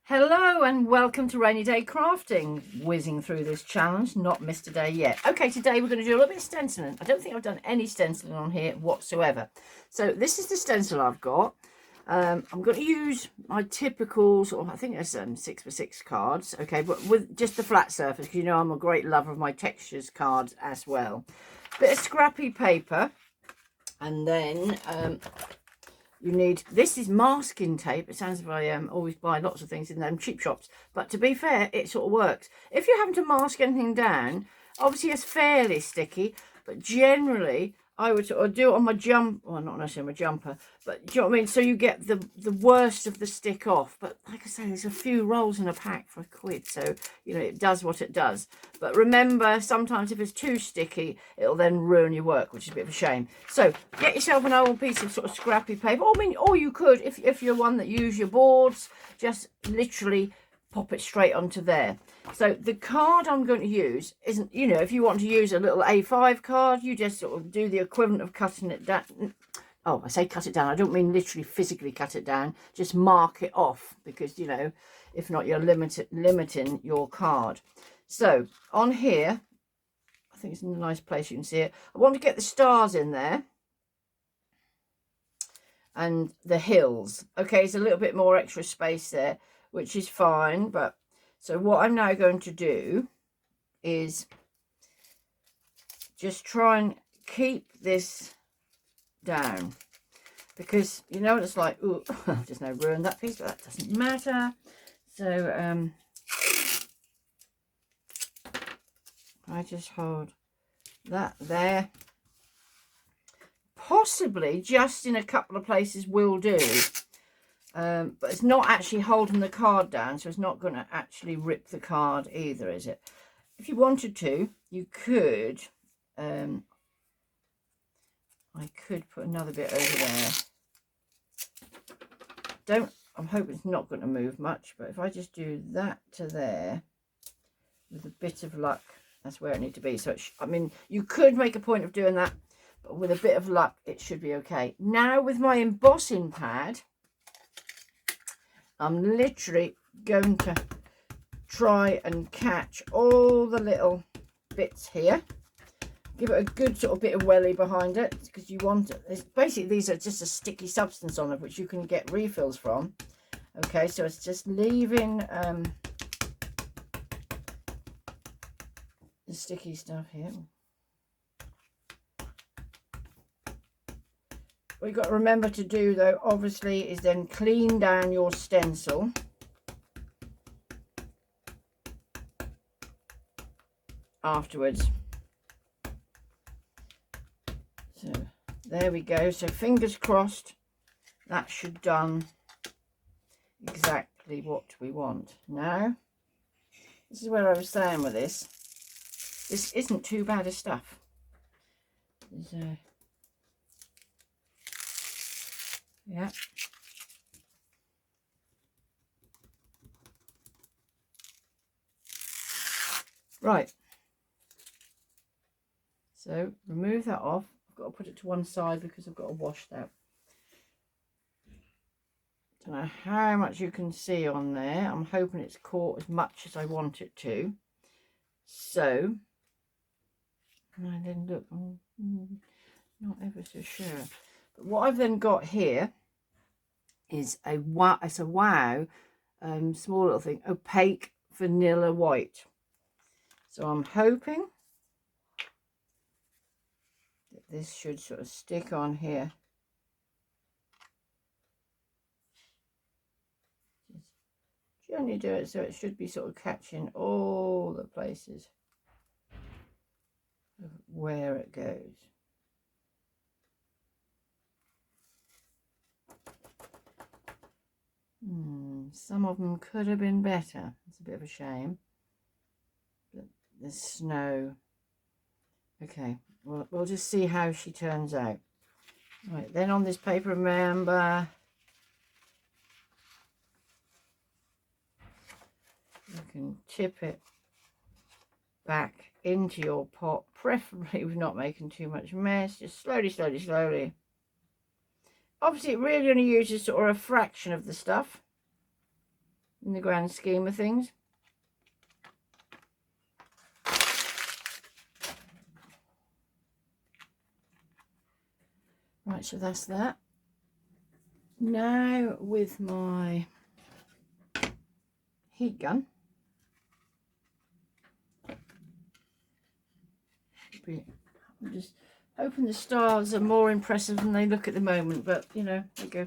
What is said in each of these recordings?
Hello and welcome to Rainy Day Crafting. Whizzing through this challenge, not missed a day yet. Okay, today we're going to do a little bit of stenciling. I don't think I've done any stenciling on here whatsoever. So this is the stencil I've got. I'm going to use my typical sort of, I think it's 6x6 cards, okay, but with just the flat surface, because you know I'm a great lover of my textures cards as well. Bit of scrappy paper, and then you need, this is masking tape. It sounds as if I always buy lots of things in them cheap shops, but to be fair, it sort of works. If you're having to mask anything down, obviously it's fairly sticky, but generally I would sort of do it on my well, not necessarily my jumper, but do you know what I mean? So you get the worst of the stick off. But like I say, there's a few rolls in a pack for £1, so you know it does what it does. But remember, sometimes if it's too sticky, it'll then ruin your work, which is a bit of a shame. So get yourself an old piece of sort of scrappy paper. Or you could, if you're one that use your boards, just literally pop it straight onto there. So the card I'm going to use isn't, you know, if you want to use a little A5 card, you just sort of do the equivalent of cutting it down. Oh, I say cut it down. I don't mean literally physically cut it down. Just mark it off because, you know, if not, you're limiting your card. So on here, I think it's in a nice place you can see it. I want to get the stars in there and the hills. Okay, it's a little bit more extra space there, which is fine. But so what I'm now going to do is just try and keep this down, because you know what it's like. Ooh, I've just now ruined that piece, but that doesn't matter. So I just hold that there. Possibly just in a couple of places will do. But it's not actually holding the card down, so it's not going to actually rip the card either, is it? If you wanted to, you could, I could put another bit over there. I'm hoping it's not going to move much, but if I just do that to there, with a bit of luck, that's where it needs to be. So, I mean, you could make a point of doing that, but with a bit of luck, it should be okay. Now, with my embossing pad, I'm literally going to try and catch all the little bits here. Give it a good sort of bit of welly behind it, because you want it. It's basically, these are just a sticky substance on it, which you can get refills from. Okay, so it's just leaving the sticky stuff here. What you've got to remember to do, though, obviously, is then clean down your stencil. Afterwards. So there we go. So fingers crossed, that should done exactly what we want. Now, this is where I was saying with this. This isn't too bad of stuff. Yeah. Right. So remove that off. I've got to put it to one side because I've got to wash that. Don't know how much you can see on there. I'm hoping it's caught as much as I want it to. So, and then look, not ever so sure. But what I've then got here is a wow. It's a wow, small little thing, opaque vanilla white. So I'm hoping that this should sort of stick on here. Just gently do it so it should be sort of catching all the places of where it goes. Some of them could have been better. It's a bit of a shame. But the snow. Okay, well, we'll just see how she turns out. Right, then on this paper, remember, you can tip it back into your pot, preferably with not making too much mess. Just slowly, slowly, slowly. Obviously, it really only uses sort of a fraction of the stuff. in the grand scheme of things. Right, so that's that. Now with my heat gun, I'm just hoping the stars are more impressive than they look at the moment, but you know, there you go.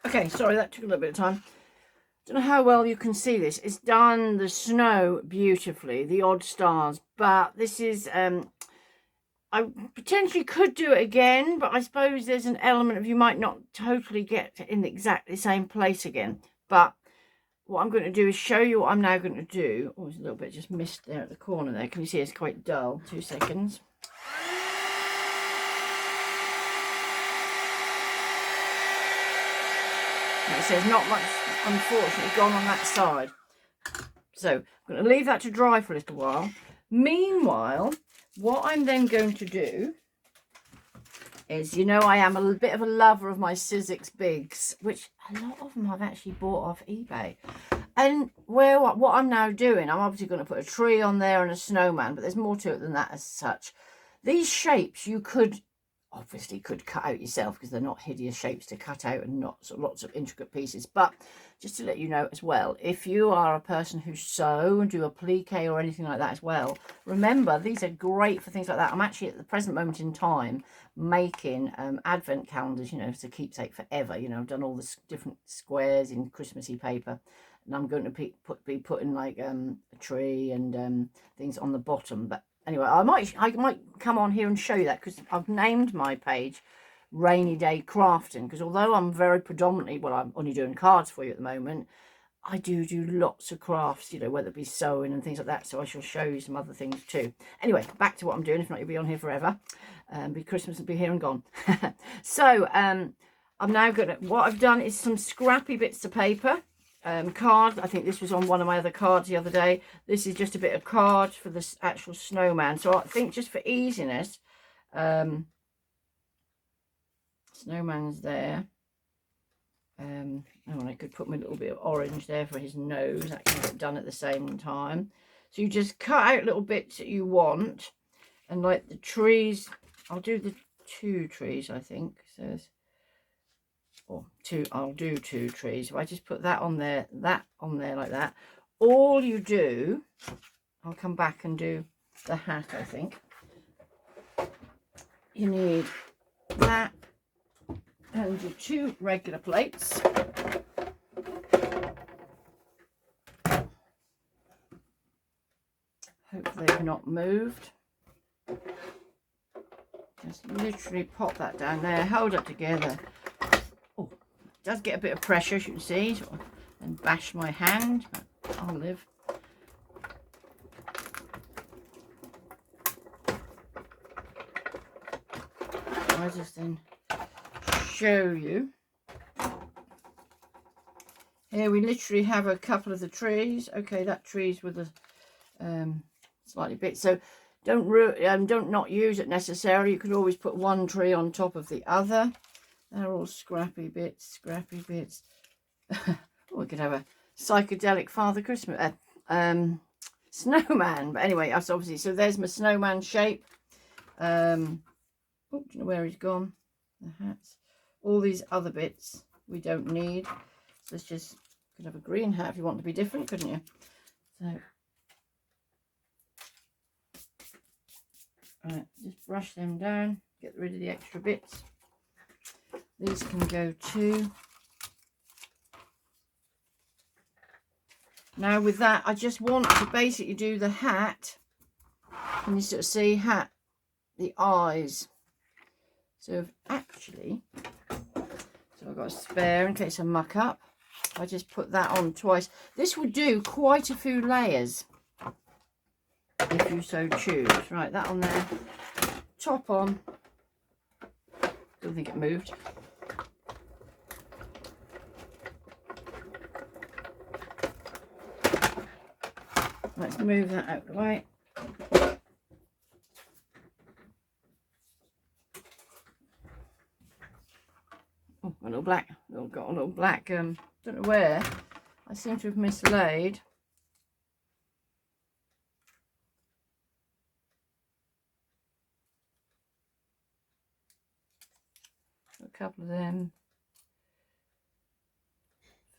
Okay, sorry, that took a little bit of time. Don't know how well you can see this. It's done the snow beautifully, the odd stars, but this is I potentially could do it again, but I suppose there's an element of you might not totally get in exactly the same place again. But what I'm going to do is show you what I'm now going to do. Oh, there's a little bit just missed there at the corner there. Can you see it's quite dull? 2 seconds. Like I say, there's not much, unfortunately, gone on that side. So I'm going to leave that to dry for a little while. Meanwhile, what I'm then going to do is, you know, I am a bit of a lover of my Sizzix bigz, which a lot of them I've actually bought off eBay. And what I'm now doing, I'm obviously going to put a tree on there and a snowman, but there's more to it than that as such. These shapes you obviously could cut out yourself because they're not hideous shapes to cut out and not lots of intricate pieces. But just to let you know as well, if you are a person who sew and do applique or anything like that as well, remember these are great for things like that. I'm actually at the present moment in time making advent calendars, you know, as a keepsake forever. You know, I've done all the different squares in Christmassy paper, and I'm going to be putting like a tree and things on the bottom. But anyway, I might come on here and show you that, because I've named my page Rainy Day Crafting, because although I'm very predominantly, well, I'm only doing cards for you at the moment, I do lots of crafts, you know, whether it be sewing and things like that. So I shall show you some other things too. Anyway, back to what I'm doing. If not, you'll be on here forever. Christmas will be here and gone. So I'm now going to, what I've done is some scrappy bits of paper. Card. I think this was on one of my other cards the other day. This is just a bit of card for this actual snowman. So I think just for easiness, snowman's there. Oh, I could put my little bit of orange there for his nose. That can get done at the same time. So you just cut out little bits that you want, and like the trees, I'll do the 2 trees, I think. So or two, I'll do 2 trees. If I just put that on there like that, all you do, I'll come back and do the hat, I think. You need that and your 2 regular plates. Hopefully they've not moved. Just literally pop that down there, hold it together. Oh, it does get a bit of pressure, as you can see, and bash my hand, but I'll live. I'll just then show you. Here we literally have a couple of the trees. Okay, that tree's with a slightly bit, so don't not use it necessarily. You could always put one tree on top of the other. They're all scrappy bits. Oh, we could have a psychedelic Father Christmas snowman. But anyway, that's obviously, so there's my snowman shape. Oh, do you know where he's gone? The hats. All these other bits we don't need. So let's just, could have a green hat if you want to be different, couldn't you? So right, just brush them down, get rid of the extra bits. These can go too. Now with that, I just want to basically do the hat. Can you sort of see the eyes? So actually, so I've got a spare in case I muck up. I just put that on twice. This would do quite a few layers if you so choose. Right, that on there, top on. Don't think it moved. Let's move that out of the way. Oh, a little black. Got a little black. Don't know where. I seem to have mislaid. A couple of them.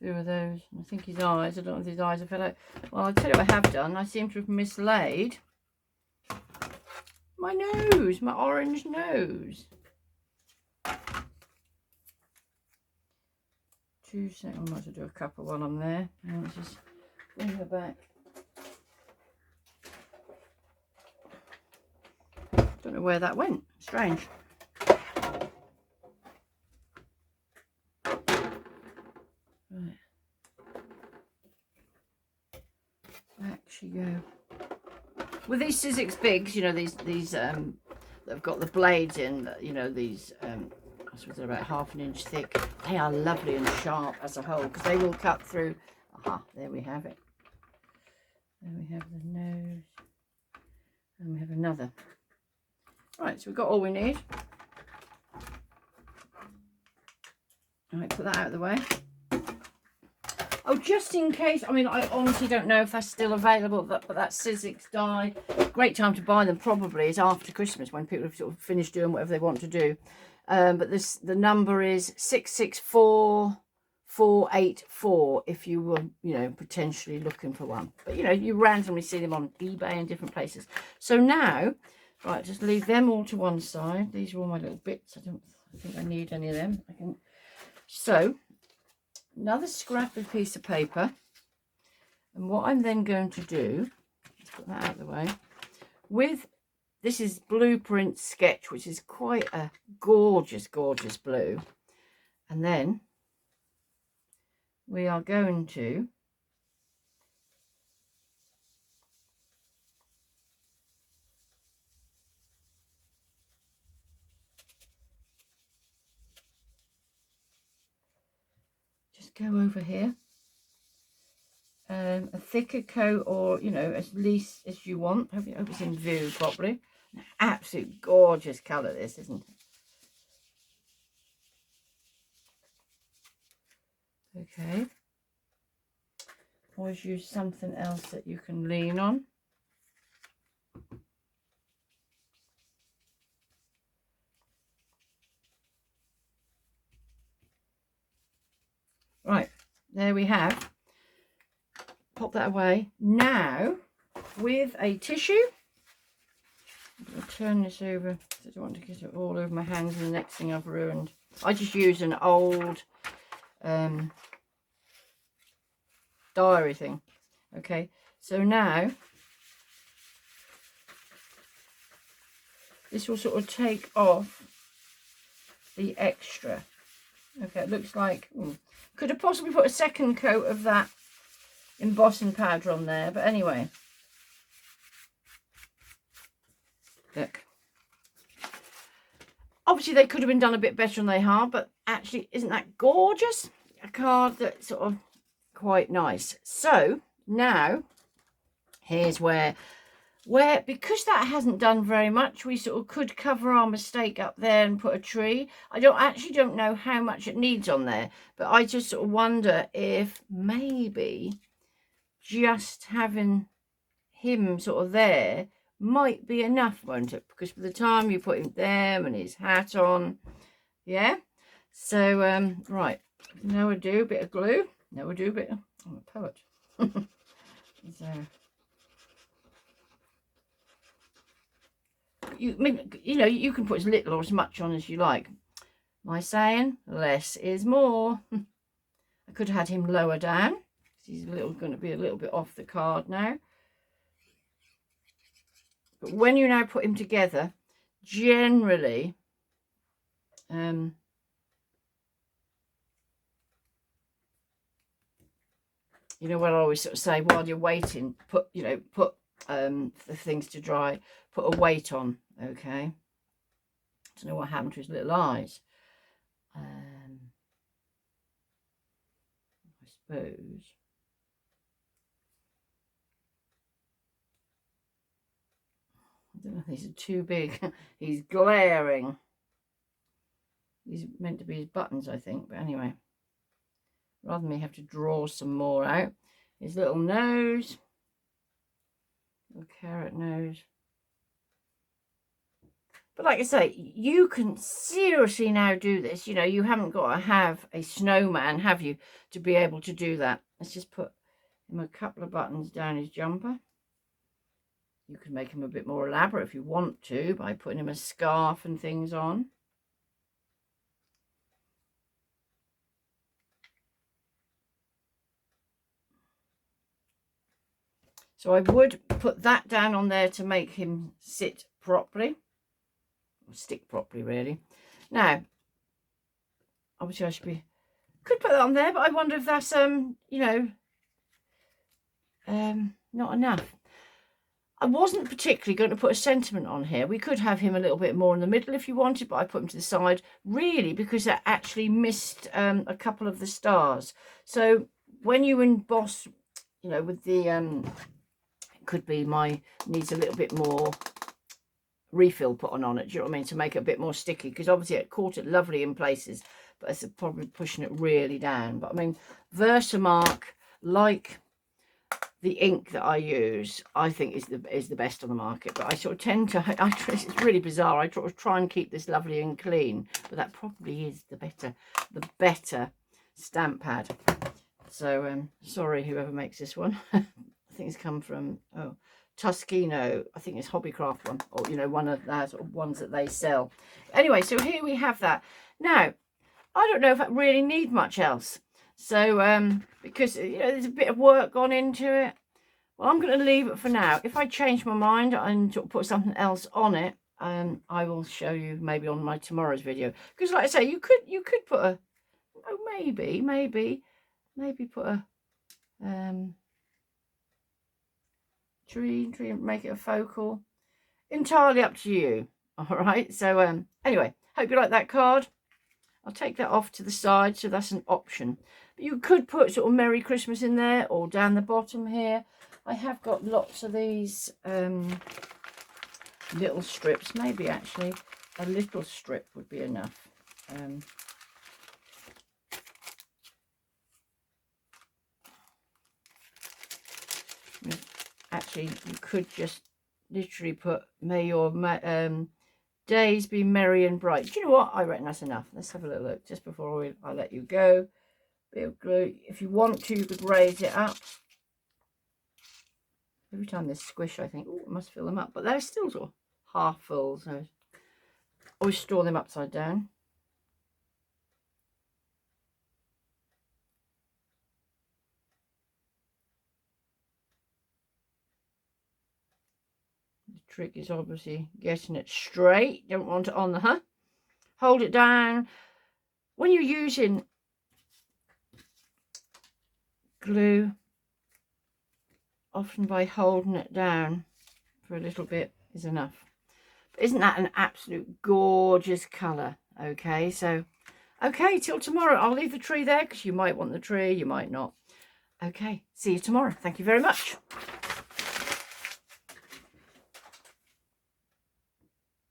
A few of those. I think his eyes. I don't know if his eyes have fell out. Well, I'll tell you what I have done. I seem to have mislaid my nose, my orange nose. 2 seconds. I might have to do a couple while I'm there. And let's just bring her back. Don't know where that went. Strange. Right. Back she go. With these Sizzix bigz, you know, these they've got the blades in, you know, these I suppose they're about 1/2 inch thick. They are lovely and sharp as a whole because they will cut through. Aha, there we have it. There we have the nose. And we have another. Right, so we've got all we need. All right, put that out of the way. Oh, just in case, I mean, I honestly don't know if that's still available, but that Sizzix die, great time to buy them probably is after Christmas when people have sort of finished doing whatever they want to do. But the number is 664484 if you were, you know, potentially looking for one. But, you know, you randomly see them on eBay and different places. So now, right, just leave them all to one side. These are all my little bits. I don't think I need any of them. So another scrappy piece of paper, and what I'm then going to do, let's put that out of the way, with, this is Blueprint Sketch, which is quite a gorgeous blue, and then we are going to go over here, a thicker coat, or, you know, as least as you want. Hope it's in view properly. An absolute gorgeous colour this, isn't it? Okay, always use something else that you can lean on. there we have. Pop that away. Now, with a tissue, I'm going to turn this over. I don't want to get it all over my hands and the next thing I've ruined. I just used an old diary thing. Okay, so now this will sort of take off the extra. Okay, it looks like could have possibly put a second coat of that embossing powder on there, but anyway, look. Obviously they could have been done a bit better than they are, but actually isn't that gorgeous? A card that's sort of quite nice. So now here's where because that hasn't done very much, we sort of could cover our mistake up there and put a tree. I don't know how much it needs on there, but I just sort of wonder if maybe just having him sort of there might be enough, won't it? Because by the time you put him there and his hat on, yeah. So right, now we do a bit of glue. Now we do a bit of, I'm a poet. So you know, you can put as little or as much on as you like. Am I saying less is more? I could have had him lower down. He's going to be a little bit off the card now. But when you now put him together, generally, you know what I always sort of say, while you're waiting, put the things to dry, put a weight on, okay? I don't know what happened to his little eyes. I suppose. I don't know if these are too big. He's glaring. These are meant to be his buttons, I think, but anyway. Rather than me have to draw some more out. His little nose. Little carrot nose. But like I say, you can seriously now do this. You know, you haven't got to have a snowman, have you, to be able to do that. Let's just put him a couple of buttons down his jumper. You can make him a bit more elaborate if you want to by putting him a scarf and things on. So I would put that down on there to make him sit properly. Or stick properly, really. Now, obviously I could put that on there, but I wonder if that's, you know, not enough. I wasn't particularly going to put a sentiment on here. We could have him a little bit more in the middle if you wanted, but I put him to the side, really, because that actually missed a couple of the stars. So when you emboss, you know, with the, it could be needs a little bit more refill put on it, do you know what I mean, to make it a bit more sticky, because obviously it caught it lovely in places, but it's probably pushing it really down. But I mean, Versamark, like the ink that I use, I think is the best on the market. But I sort of tend to, it's really bizarre, I try and keep this lovely and clean, but that probably is the better stamp pad. So sorry whoever makes this one. I think it's come from Tuskino. I think it's Hobbycraft one, or you know, one of those sort of ones that they sell. Anyway, so here we have that. Now I don't know if I really need much else. So, because, you know, there's a bit of work gone into it. Well, I'm going to leave it for now. If I change my mind and put something else on it, I will show you maybe on my tomorrow's video. Because, like I say, you could put a, maybe put a tree and make it a focal. Entirely up to you. All right. So, anyway, hope you like that card. I'll take that off to the side, so that's an option. But you could put sort of Merry Christmas in there, or down the bottom here. I have got lots of these little strips. Maybe actually a little strip would be enough. Actually, you could just literally put, may your days be merry and bright. Do you know what? I reckon that's enough. Let's have a little look just before I let you go. bit of glue. If you want to, you could raise it up. Every time they squish, I think, oh, I must fill them up. But they're still sort of half full, so always store them upside down. The trick is obviously getting it straight. Don't want it on the hold it down. When you're using glue, often by holding it down for a little bit is enough. But isn't that an absolute gorgeous colour? Okay, so okay, till tomorrow. I'll leave the tree there because you might want the tree, you might not. Okay, see you tomorrow. Thank you very much.